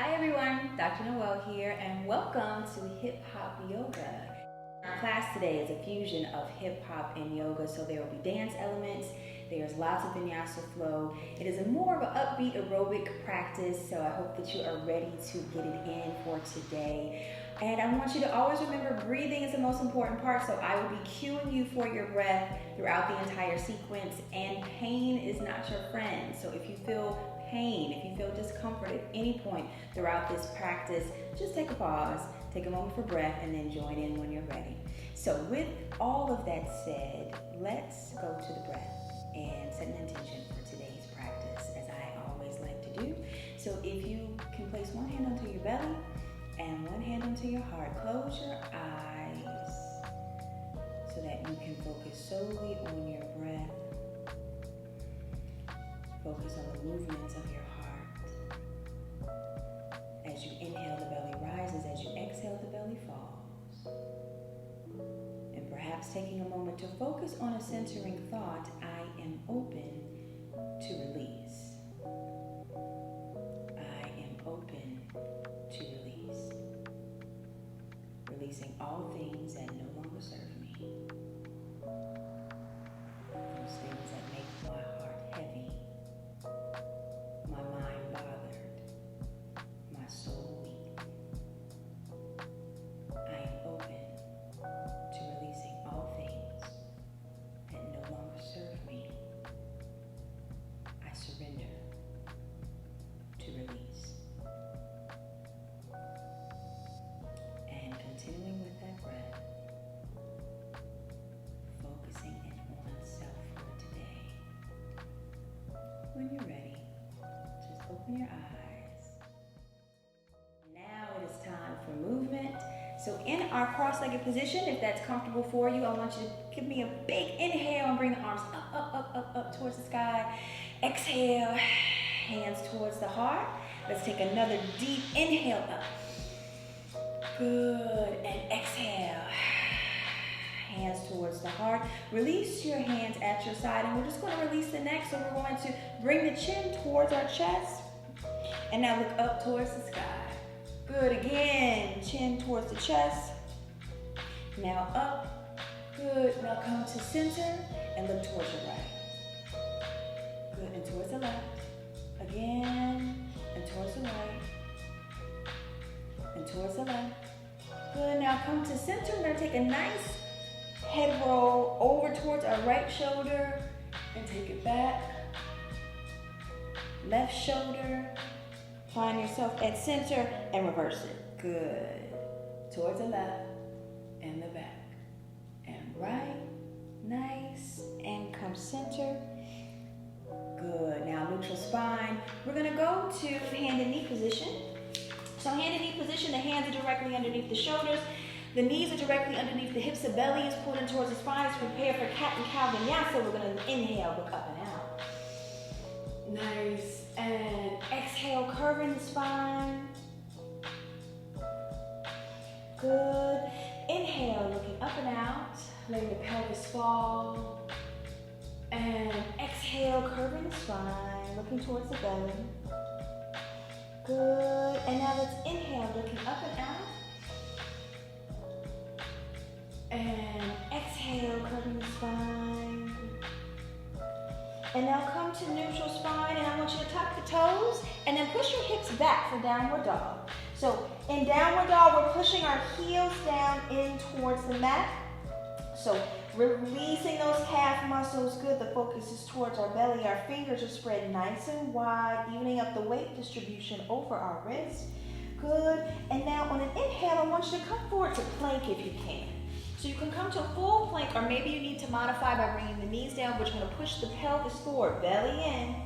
Hi everyone, Dr. Noelle here, and welcome to Hip Hop Yoga. Our class today is a fusion of hip hop and yoga, so there will be dance elements. There's lots of Vinyasa flow. It is a more of an upbeat aerobic practice, so I hope that you are ready to get it in for today. And I want you to always remember breathing is the most important part, so I will be cueing you for your breath throughout the entire sequence, and pain is not your friend. So if you feel pain, if you feel discomfort at any point throughout this practice, just take a pause, take a moment for breath, and then join in when you're ready. So with all of that said, let's go to the breath and set an intention for today's practice, as I always like to do. So if you can place one hand onto your belly and one hand onto your heart, close your eyes so that you can focus solely on your breath. Focus on the movements of your heart. As you inhale, the belly rises. As you exhale, the belly falls. And perhaps taking a moment to focus on a centering thought, I am open to release. I am open to release. Releasing all things that no longer serve me. Those things that make my heart heavy. My mind bothered, my soul weak. I am open to releasing all things that no longer serve me. I surrender to release. And continuing with that breath, focusing in on self for today. When you're ready, open your eyes. Now it is time for movement. So in our cross-legged position, if that's comfortable for you, I want you to give me a big inhale and bring the arms up towards the sky. Exhale, hands towards the heart. Let's take another deep inhale up. Good, and exhale. Hands towards the heart. Release your hands at your side, and we're just going to release the neck. So we're going to bring the chin towards our chest, and now look up towards the sky. Good, again, chin towards the chest. Now up. Good, now come to center and look towards your right. Good, and towards the left. Again, and towards the right. And towards the left. Good, now come to center. We're gonna take a nice head roll over towards our right shoulder and take it back. Left shoulder. Find yourself at center and reverse it. Good. Towards the left and the back. And right. Nice. And come center. Good. Now neutral spine. We're going to go to hand and knee position. So hand and knee position, the hands are directly underneath the shoulders. The knees are directly underneath the hips. The belly is pulled in towards the spine. As prepare for cat and cow vinyasa, we're going to inhale, look up and out. Nice. And exhale, curving the spine. Good. Inhale, looking up and out, letting the pelvis fall. And exhale, curving the spine, looking towards the belly. Good. And now let's inhale, looking up and out. And exhale, curving the spine. And now come to neutral spine, and I want you to tuck the toes and then push your hips back for downward dog. So in downward dog, we're pushing our heels down in towards the mat. So releasing those calf muscles. Good, the focus is towards our belly. Our fingers are spread nice and wide, evening up the weight distribution over our wrists. Good, and now on an inhale, I want you to come forward to plank if you can. So you can come to a full plank, or maybe you need to modify by bringing the knees down, but you're going to push the pelvis forward, belly in.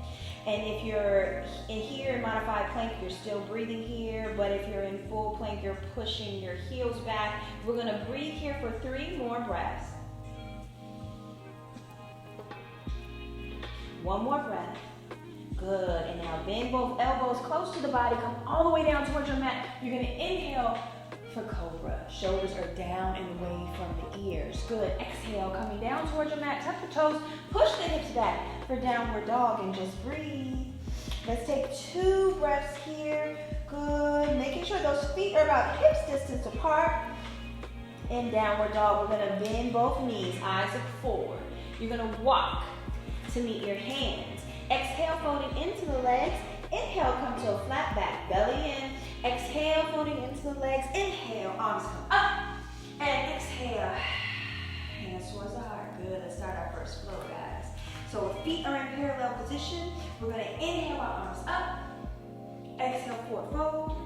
And if you're in here in modified plank, you're still breathing here, but if you're in full plank, you're pushing your heels back. We're going to breathe here for 3 more breaths. One more breath. Good, and now bend both elbows close to the body, come all the way down towards your mat. You're going to inhale for cobra. Shoulders are down and away from the ears. Good. Exhale, coming down towards your mat. Tuck the toes. Push the hips back for downward dog and just breathe. Let's take 2 breaths here. Good. Making sure those feet are about hips distance apart. In downward dog, we're gonna bend both knees, eyes look forward. You're gonna walk to meet your hands. Exhale, folding into the legs. Inhale, come to a flat back, belly in. Exhale, folding into the legs. Inhale, arms come up. And exhale, hands towards the heart. Good, let's start our first flow, guys. So feet are in parallel position. We're gonna inhale, our arms up. Exhale, forward fold.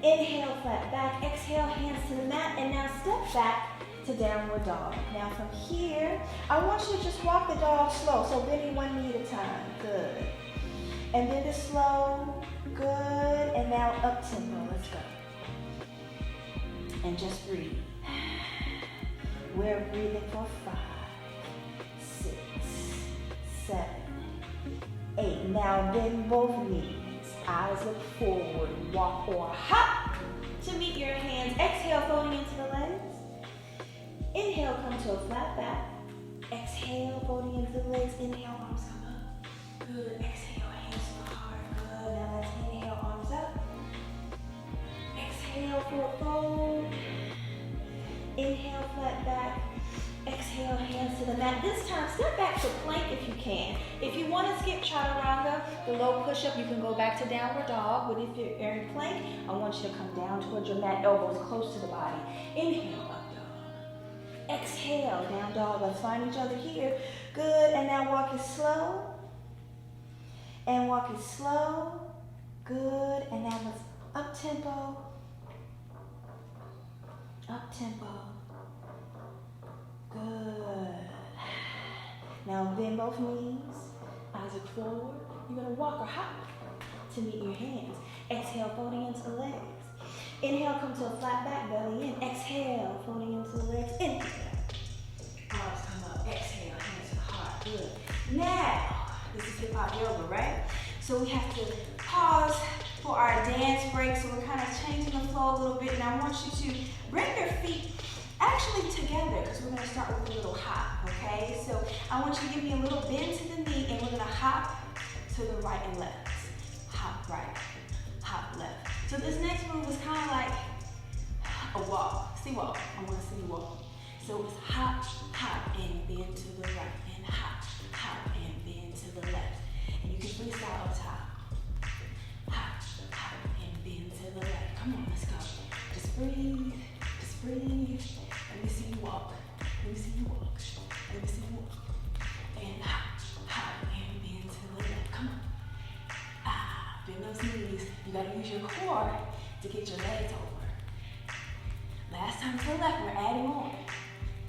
Inhale, flat back. Exhale, hands to the mat. And now step back to downward dog. Now from here, I want you to just walk the dog slow. So bending one knee at a time. Good. And bend it slow. Good. And now up tempo. Let's go. And just breathe. We're breathing for 5, 6, 7, 8. Now bend both knees. Eyes look forward. Walk or hop to meet your hands. Exhale, folding into the legs. Inhale, come to a flat back. Exhale, folding into the legs. Inhale, arms come up. Good. Exhale, hands to the heart. Good. Now let's inhale, arms up. Exhale, forward fold. Inhale, flat back. Exhale, hands to the mat. This time, step back to plank if you can. If you want to skip chaturanga, the low push-up, you can go back to downward dog. But if you're in plank, I want you to come down towards your mat, elbows close to the body. Inhale, up dog. Exhale, down dog. Let's find each other here. Good, and now walk it slow. And walk it slow. Good, and now let's up tempo. Up tempo. Good. Now bend both knees. Eyes look forward. You're going to walk or hop to meet your hands. Exhale, folding into the legs. Inhale, come to a flat back, belly in. Exhale, folding into the legs. Inhale. Arms come up. Exhale, hands to the heart. Good. Now, this is hip hop yoga, right? So we have to pause for our dance break. So we're kind of changing the flow a little bit. And I want you to bring your feet actually together, because we're going to start with a little hop, okay? So I want you to give me a little bend to the knee, and we're going to hop to the right and left. Hop right, hop left. So this next move is kind of like a walk. See walk. I want to see you walk. So it's hop, hop, and bend to the right, and hop, hop, and bend to the left. And you can freestyle up top. Hop, hop, and bend to the left. Come on, let's go. Just breathe, just breathe. Let me see you walk. Let me see you walk. Let me see you walk. And hop, hop, and bend to the left. Come on. Ah, bend those knees. You gotta use your core to get your legs over. Last time to the left, we're adding on.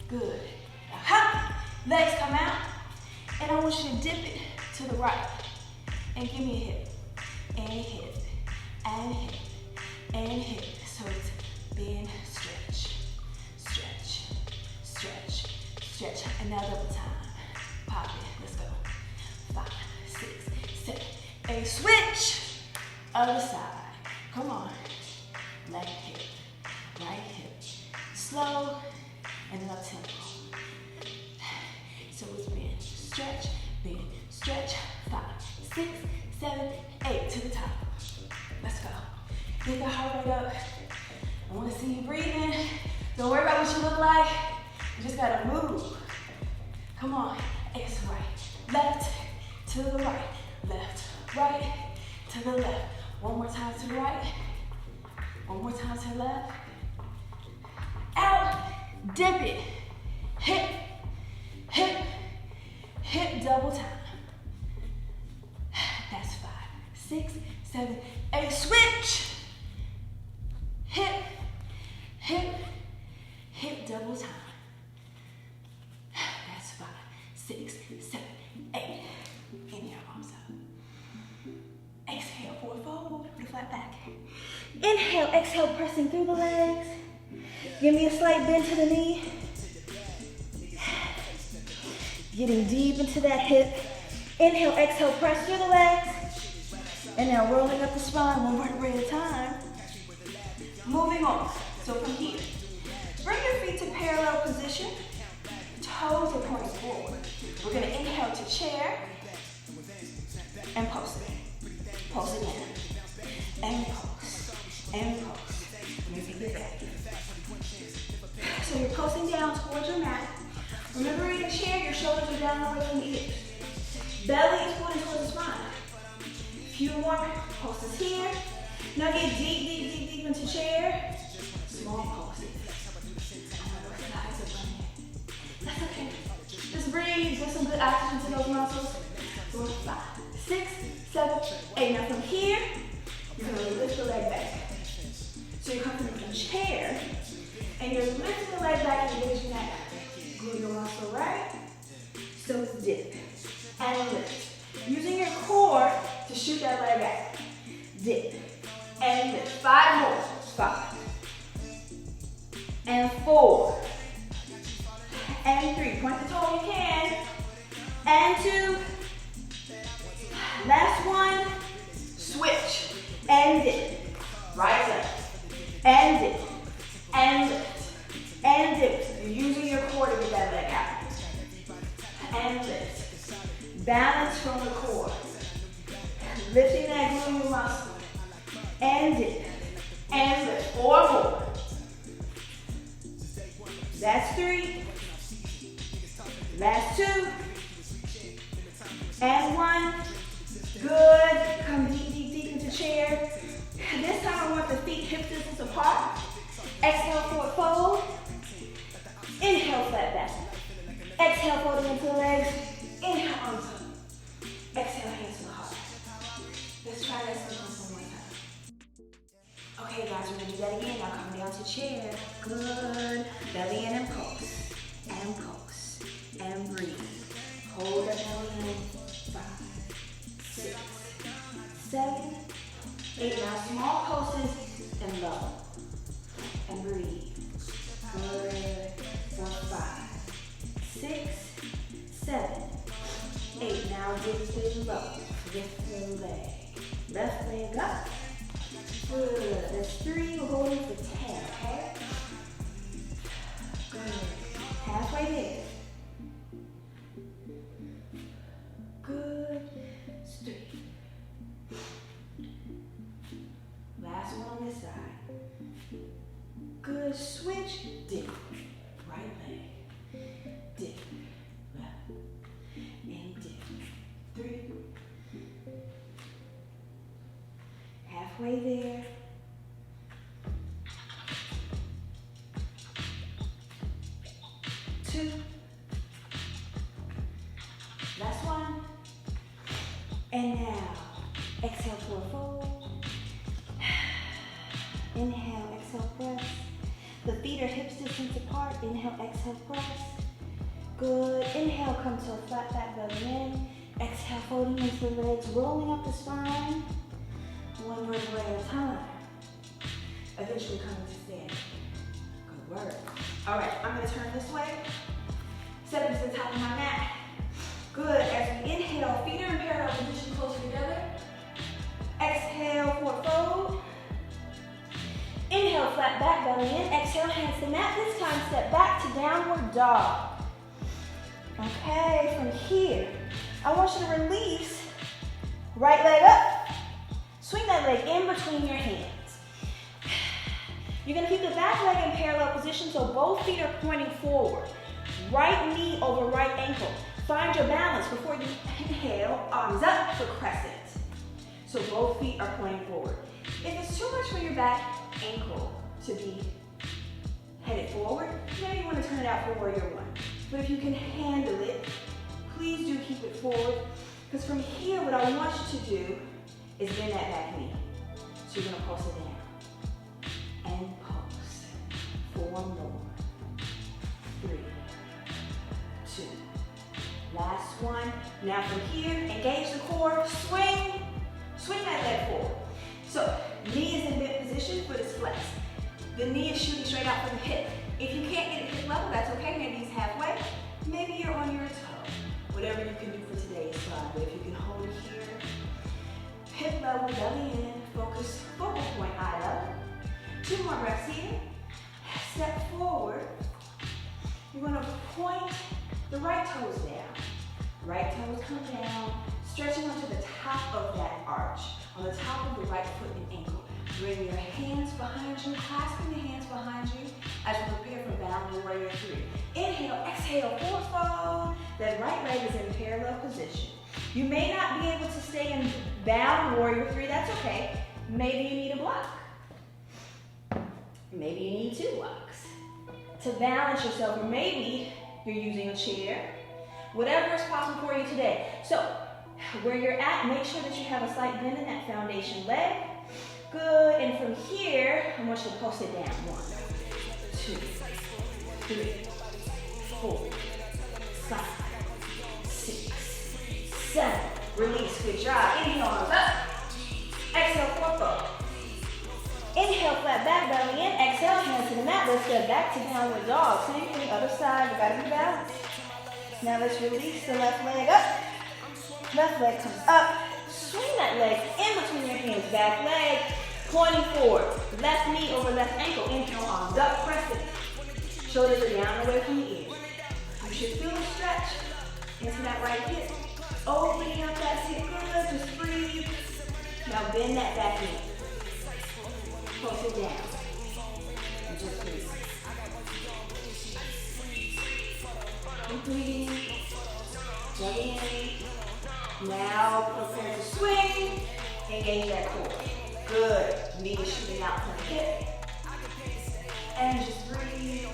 Good. Now hop, legs come out. And I want you to dip it to the right. And give me a hip. And hip. And hip. And hip. So it's bend, stretch. Stretch, stretch, stretch, and now double time. Pop it, let's go. 5, 6, 7, 8, switch. Other side, come on. Left hip, right hip. Slow, and then up tempo. So it's bend, stretch, 5, 6, 7, 8, to the top. Let's go. Get the heart rate up. I wanna see you breathing. Don't worry about what you look like. You just gotta move. Come on. It's right, left, to the right, left, right, to the left. One more time to the right. One more time to the left. Out, dip it. Hip, hip, hip, double time. That's 5, 6, 7, 8, switch. Hip, hip, hip, double time. That's 5, 6, 7, 8. Inhale, arms up. Exhale, forward fold, with a flat back. Inhale, exhale, pressing through the legs. Give me a slight bend to the knee. Getting deep into that hip. Inhale, exhale, press through the legs. And now rolling up the spine, one vertebrae at a time. Moving on. So from here, bring your feet to parallel position. Toes are pointing forward. We're going to inhale to chair and pulse it. Pulse again. And from the ears. Belly is pointing towards the spine. Few more pulses here. Now get deep, deep, deep, deep into chair. Small pulses. That's okay. Just breathe. Get some good oxygen to those muscles. 4, 5, 6, 7, 8. Now from here, you're going to lift the leg back. So you're coming from chair, and you're lifting the leg back and engaging that gluteal muscle, right? So it's dip and lift. Using your core to shoot that leg back. Dip and lift. 5 more. 5 and 4 and 3. Point the toe if you can. And 2. Last one. Switch and dip. Right leg. And dip. And lift. And dip. You're using your core to get that leg out. And lift. Balance from the core. Lifting that gluteal muscle. And dip. And lift. 4 more. That's 3. Last 2. And 1. Good. Come deep, deep, deep into chair. This time I want the feet hip distance apart. Exhale, forward fold. Inhale, flat back. Exhale, folding into the legs. Inhale, arms up. Exhale, hands to the heart. Let's try that sequence one more time. Okay, guys, we're gonna do that again. Now come down to chair. Good. Belly in and pulse. And pulse. And breathe. Hold the belly in. 5, 6, 7, 8. Now small pulses and low. And breathe. Good. 4, 5, 6, 7, 8. Now lift it low. Lift the leg. Left leg up. Good. That's 3. We're going for 10, okay? Good. Halfway there. Good. 3. Last one on this side. Good. Switch. Dip. Right leg. Dip. Left. And dip. 3. Halfway there. 2. Last one. And now, exhale, forward fold. Inhale, exhale, press. The feet are hips distance apart. Inhale, exhale, press. Good. Inhale, come to a flat back, belly in. Exhale, folding into the legs, rolling up the spine. One vertebra at a time. Eventually coming to stand. Good work. All right, I'm going to turn this way. Step into the top of my mat. Good. As we inhale, feet are in parallel position, closer together. Exhale, forward fold. Inhale, flat back, belly in. Exhale, hands to mat. This time, step back to downward dog. Okay, from here, I want you to release. Right leg up. Swing that leg in between your hands. You're going to keep the back leg in parallel position so both feet are pointing forward. Right knee over right ankle. Find your balance before you inhale, arms up for crescent. So both feet are pointing forward. If it's too much for your back ankle to be headed forward, maybe you want to turn it out for warrior one. But if you can handle it, please do keep it forward. Because from here, what I want you to do is bend that back knee. So you're going to pulse it down. And pulse. 4 more. 3, 2. Last one. Now from here, engage the core. Swing. Swing that leg forward. So knee is in mid position, foot is flexed. The knee is shooting straight out from the hip. If you can't get it hip level, that's okay. Maybe it's halfway. Maybe you're on your toe. Whatever you can do for today is fine. But if you can hold it here, hip level, belly in, focus, focal point, eye level. 2 more breaths here. Step forward. You're going to point the right toes down. Right toes come down, stretching onto the top of that arch, on the top of the right foot and ankle. Bring your hands behind you, clasping the hands behind you as you prepare for Downward Warrior 3. Inhale, exhale, forward fold. That right leg is in parallel position. You may not be able to stay in Downward Warrior 3, that's okay. Maybe you need a block. Maybe you need 2 blocks to balance yourself, or maybe you're using a chair. Whatever is possible for you today. So, where you're at, make sure that you have a slight bend in that foundation leg. Good, and from here, I want you to pulse it down. 1, 2, 3, 4, 5, 6, 7. Release, good job. Inhale, arms up. Exhale, forward fold. Inhale, flat back, belly in. Exhale, hands to the mat. Let's go back to downward dog. Same thing, other side, you gotta be balanced. Now let's release the left leg up. Left leg comes up. Swing that leg in between your hands. Back leg pointing forward. Left knee over left ankle. Inhale, arms up, Crescent. Shoulders are down away from the ears. You should feel the stretch into that right hip. Opening up that hip. Good. Just breathe. Now bend that back knee. Pulse it down. And just breathe. Keep breathing. Plug in. Now prepare to swing. Engage that core. Good. Knee is shooting out from the hip. And just breathe.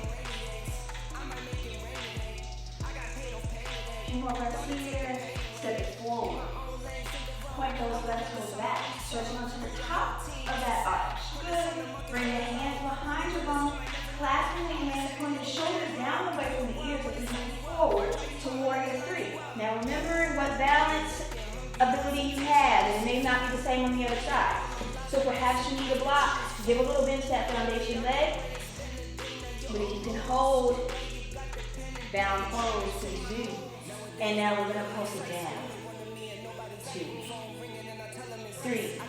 Few more breaths here. Step it forward. Point those left toes back. Stretching onto the top of that arch. Good. Bring your hands behind your bum. Clasping the hands, point the shoulders down away from the ears as you move forward to Warrior 3. Now remember what balance ability you have, and it may not be the same on the other side. So perhaps you need a block. Give a little bend to that foundation leg. But if you can hold down pose, please do. And now we're going to pulse it down. 2, 3,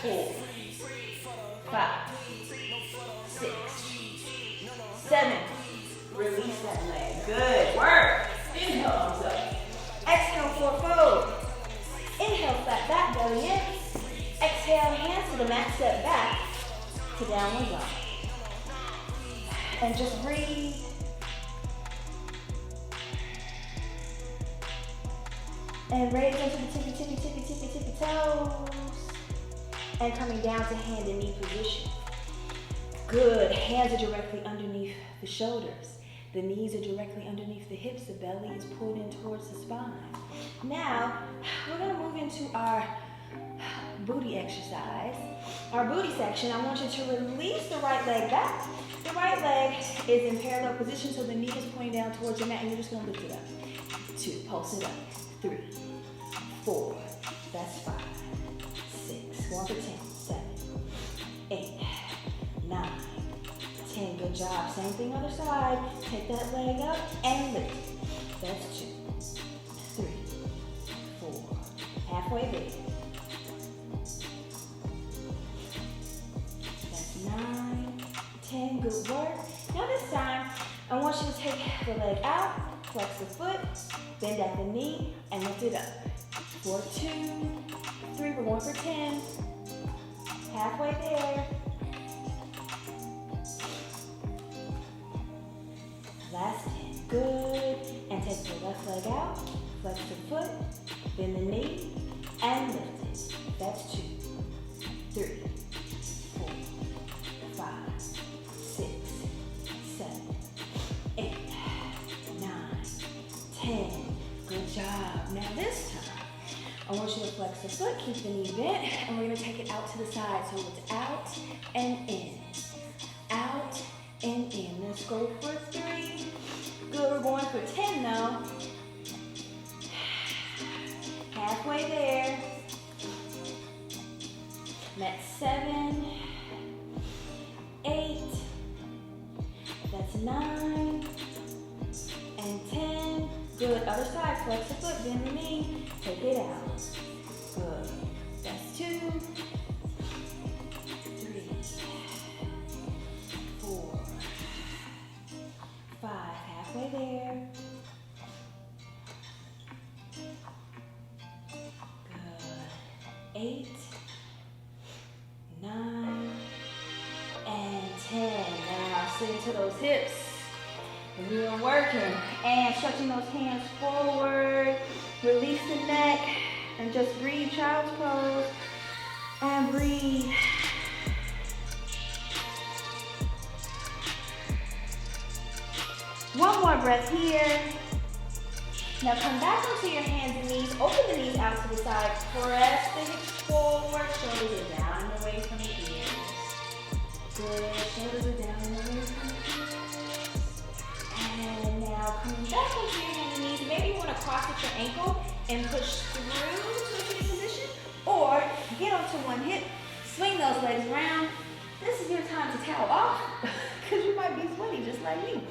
4, 5, 6, 7. Release that leg. Good work. Inhale, arms up. Exhale, forward fold. Inhale, flat back, belly in. Exhale, hands to the mat, step back to downward dog. And just breathe. And raise into the tippy toes. And coming down to hand and knee position. Good. Hands are directly underneath the shoulders. The knees are directly underneath the hips. The belly is pulled in towards the spine. Now, we're going to move into our booty exercise. Our booty section, I want you to release the right leg back. The right leg is in parallel position, so the knee is pointing down towards your mat, and you're just going to lift it up. 2, pulse it up. 3, 4, that's 5, 6, 1 for 10, 7, 8, 9, 10, good job. Same thing other side. Take that leg up and lift it. That's 2, 3, 4, halfway there. That's 9, 10, good work. Now this time, I want you to take the leg out, flex the foot, bend at the knee, and lift it up. 4, 2, 3, we're going for 10. Halfway there. Last 10, good. And take the left leg out, flex the foot, bend the knee, and lift it. That's 2, 3, 4, 5, 6, 7, 8, 9, 10. Good job. Now this time, I want you to flex the foot, keep the knee bent, and we're going to take it out to the side. So it's out and in. Out and in. Let's go for 3. Good, we're going for 10 now. Halfway there. That's 7, 8, that's 9, and 10. Good, other side, flex the foot, bend the knee, take it out. Good, that's 2, 3, 4, 5, halfway there. Good, 8, those hips. We are working and stretching those hands forward. Release the neck and just breathe, child's pose. And breathe. One more breath here. Now come back onto your hands and knees. Open the knees out to the side. Press the hips forward. Shoulders are down and away from the ears. Good. Shoulders are down and away from the ears. And now coming back onto your hands and knees. Maybe you want to cross at your ankle and push through to a sitting position. Or get onto one hip. Swing those legs around. This is your time to towel off because you might be sweaty just like me.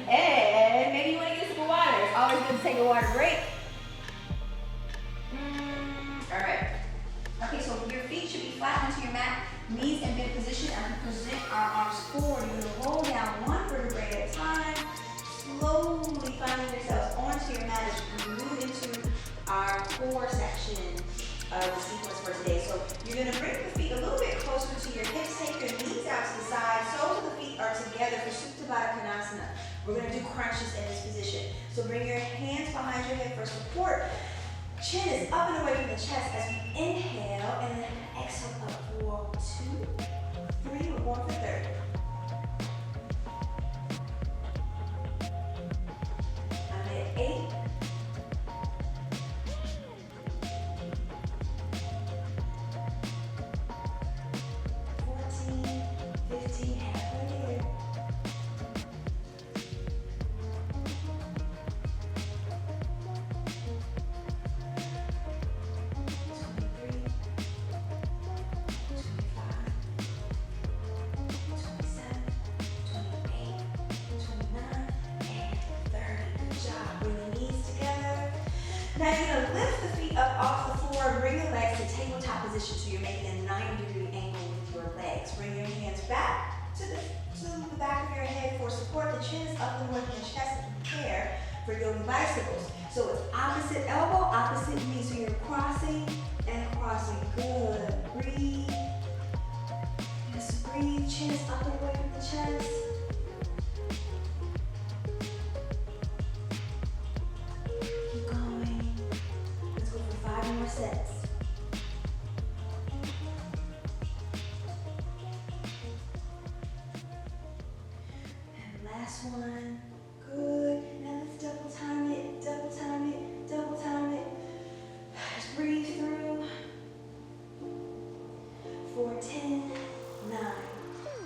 And maybe you want to get a sip of water. It's always good to take a water break. All right. Okay, so your feet should be flat onto your mat, knees in bent position, and we present our arms forward. You're going to roll down one vertebrae at a time, slowly finding yourselves onto your mat as we move into our core section of the sequence for today. So you're going to bring the feet a little bit closer to your hips, take your knees out to the side, soles of the feet are together for Supta Baddha Konasana. We're going to do crunches in this position. So bring your hands behind your head for support. Chin is up and away from the chest as we inhale and then exhale up for 2, 3, we're going for 30. I'm at 8. 14, 15, halfway there. 25, 26, 27, 28, 29, and 30. Good job. Bring the knees together. Now you're going to lift the feet up off the floor, bring your legs to tabletop position so you're making a 90-degree angle with your legs. Bring your hands back to the back of your head for support. The chin is up and away from the chest and prepare for yoga bicycles. So it's opposite elbow, opposite knee. So you're crossing and crossing. Good. Breathe. Just breathe. Chin is up and away from the chest. Keep going. Let's go for 5 more sets. And last one. Good. Now let's double time it, double time it, double time it. Just breathe through. For 10, 9,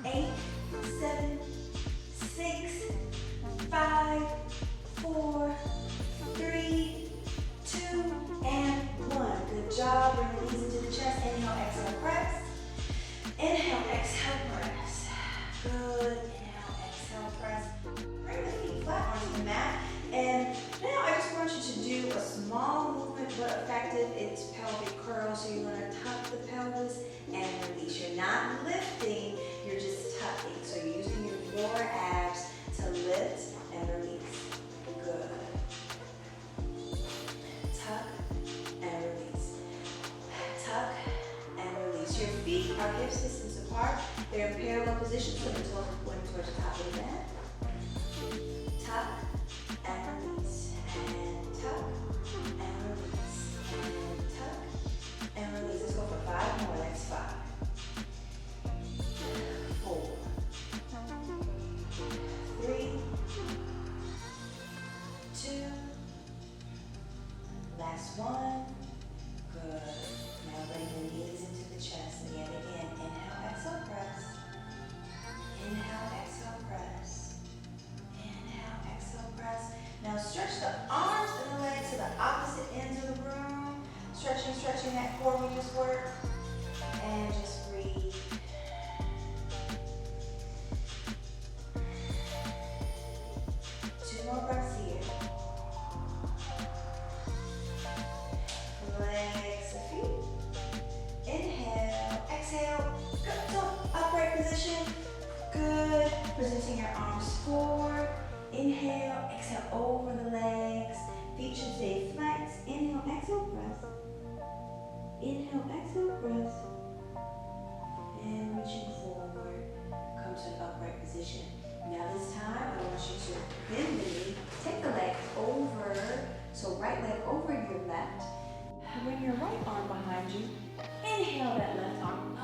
8, 7, 6, 5, 4, 3, 2, and 1. Good job. Bring the knees into the chest. Inhale, exhale, press. Inhale, exhale, press. Good. Inhale, exhale, press. Bring the feet flat onto the mat. And now I just want you to do a small movement but effective. It's pelvic curl. So you're going to tuck the pelvis and release. You're not lifting, you're just tucking. So you're using your lower abs to lift and release. Good. Tuck and release. Tuck and release. Your feet are hip distance apart. They're in parallel positions, so the toes are pointing towards the top of the mat. Tuck and release. And tuck and release. And tuck and release. Let's go for 5 more. That's 5. 4. 3. 2. Last one. Good. Now bring the knees into the chest again. Inhale, exhale, press. Inhale, exhale, press. Inhale, exhale, press. Now stretch the arms and the legs to the opposite ends of the room. Stretching that core we just worked. And just breathe. Two more breaths here. Legs and feet. Inhale, exhale. Go to upright position. Good. Presenting your arms forward. Inhale, exhale over the legs. Feet should stay flex. Inhale, exhale, press. Inhale, exhale, press. Bring your right arm behind you. Inhale that left arm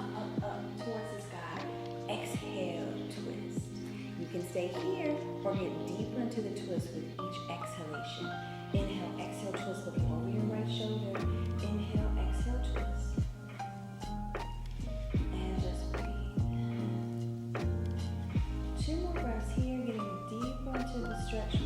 up towards the sky. Exhale, twist. You can stay here or get deeper into the twist with each exhalation. Inhale, exhale, twist, looking over your right shoulder. Inhale, exhale, twist. And just breathe. 2 more breaths here, getting deeper into the stretch,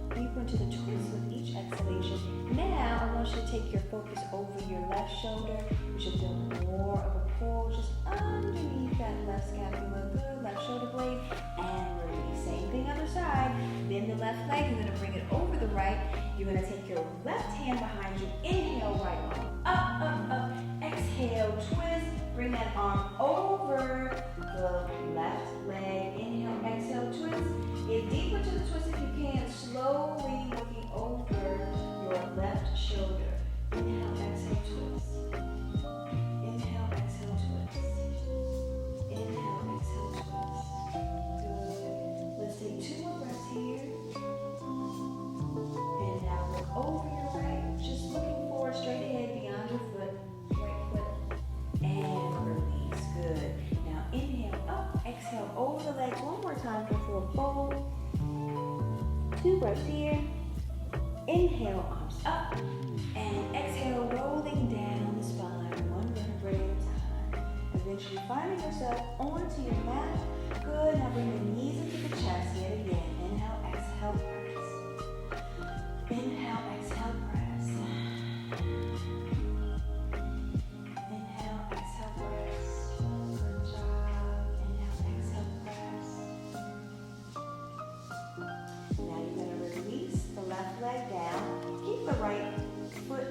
deeper into the twist with each exhalation. Now, I want you to take your focus over your left shoulder. You should feel more of a pull just underneath that left scapula. Good, left shoulder blade, and release. Same thing other side. Bend the left leg. You're going to bring it over the right. You're going to take your left hand behind you. Inhale, right arm up. Exhale, twist. Bring that arm over the left leg. Inhale, exhale, twist. Get deeper to the twist if you can. Slowly looking over your left shoulder. Inhale, exhale, twist. Inhale, exhale, twist. Inhale, exhale, twist. Good. Let's take 2 more breaths here. And now look over your right. Just looking forward, straight ahead, beyond your foot. Right foot. And release. Good. Now inhale up. Exhale over the legs. 1 more time. Go for a fold. 2 breaths here. Inhale, arms up. And exhale, rolling down the spine, 1 vertebrae at a time. Eventually finding yourself onto your mat. Good. Now bring the knees into the chest yet again. Inhale, exhale, press. Inhale, exhale, press. Inhale, exhale, press. Good job. Inhale, exhale, press. Now you're going to release the left leg down. Keep the right foot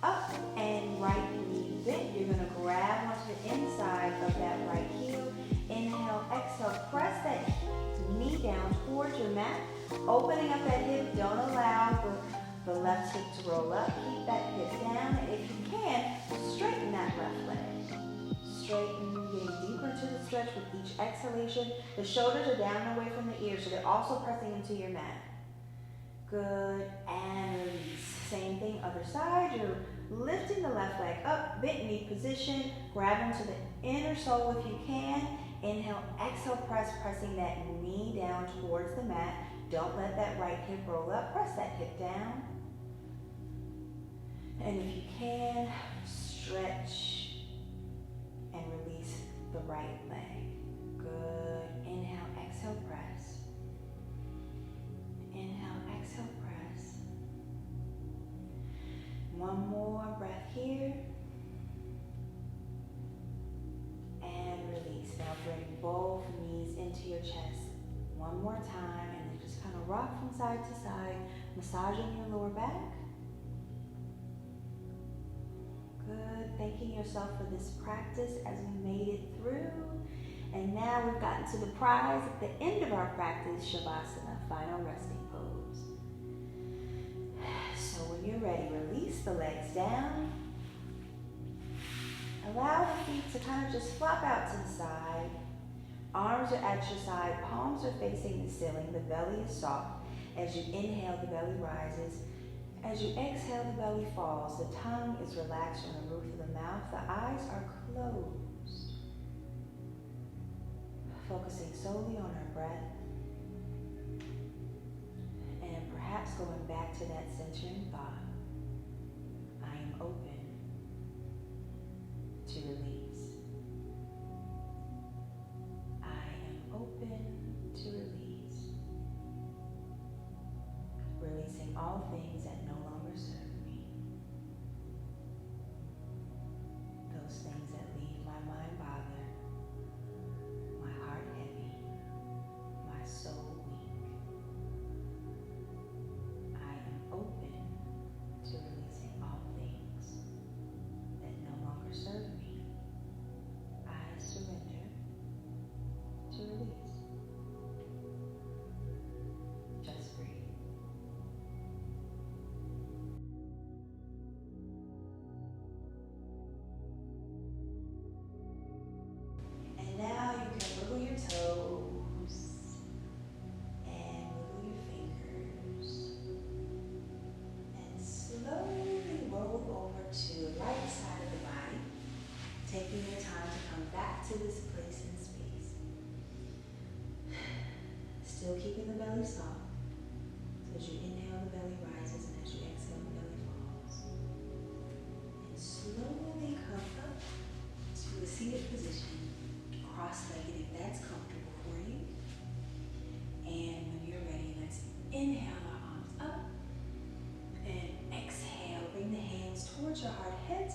up and right knee bent. You're going to grab onto the inside of that right heel. Inhale, exhale, press that knee down towards your mat. Opening up that hip. Don't allow the left hip to roll up. Keep that hip down. And if you can, straighten that left leg. Straighten, getting deeper into the stretch with each exhalation. The shoulders are down and away from the ears, so they're also pressing into your mat. Good, and release. Same thing, other side. You're lifting the left leg up, bent knee position. Grab into the inner sole if you can. Inhale, exhale, press, pressing that knee down towards the mat. Don't let that right hip roll up. Press that hip down. And if you can, stretch and release the right leg. Good. Inhale, exhale, press. Inhale, exhale, press. 1 more breath here. And release. Now bring both knees into your chest 1 more time, and then just kind of rock from side to side, massaging your lower back. Good. Thanking yourself for this practice as we made it through. And now we've gotten to the prize at the end of our practice, Shavasana, final resting pose. So when you're ready, release the legs down. Allow the feet to kind of just flop out to the side. Arms are at your side, palms are facing the ceiling, the belly is soft. As you inhale, the belly rises. As you exhale, the belly falls. The tongue is relaxed on the roof of the mouth. The eyes are closed. Focusing solely on our breath. And perhaps going back to that centering thought. I am open to release. I am open to release. Releasing all things that no longer serve me. Those things that leave my mind bothered, my heart heavy, my soul weak. I am open to releasing all things that no longer serve me. I surrender to release. Just breathe.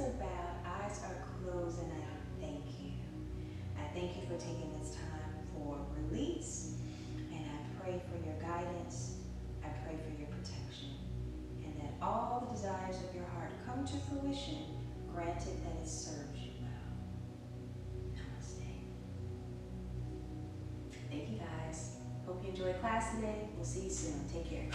are bowed, eyes are closed, and I thank you. I thank you for taking this time for release, and I pray for your guidance. I pray for your protection, and that all the desires of your heart come to fruition, granted that it serves you well. Namaste. Thank you guys. Hope you enjoyed class today. We'll see you soon. Take care.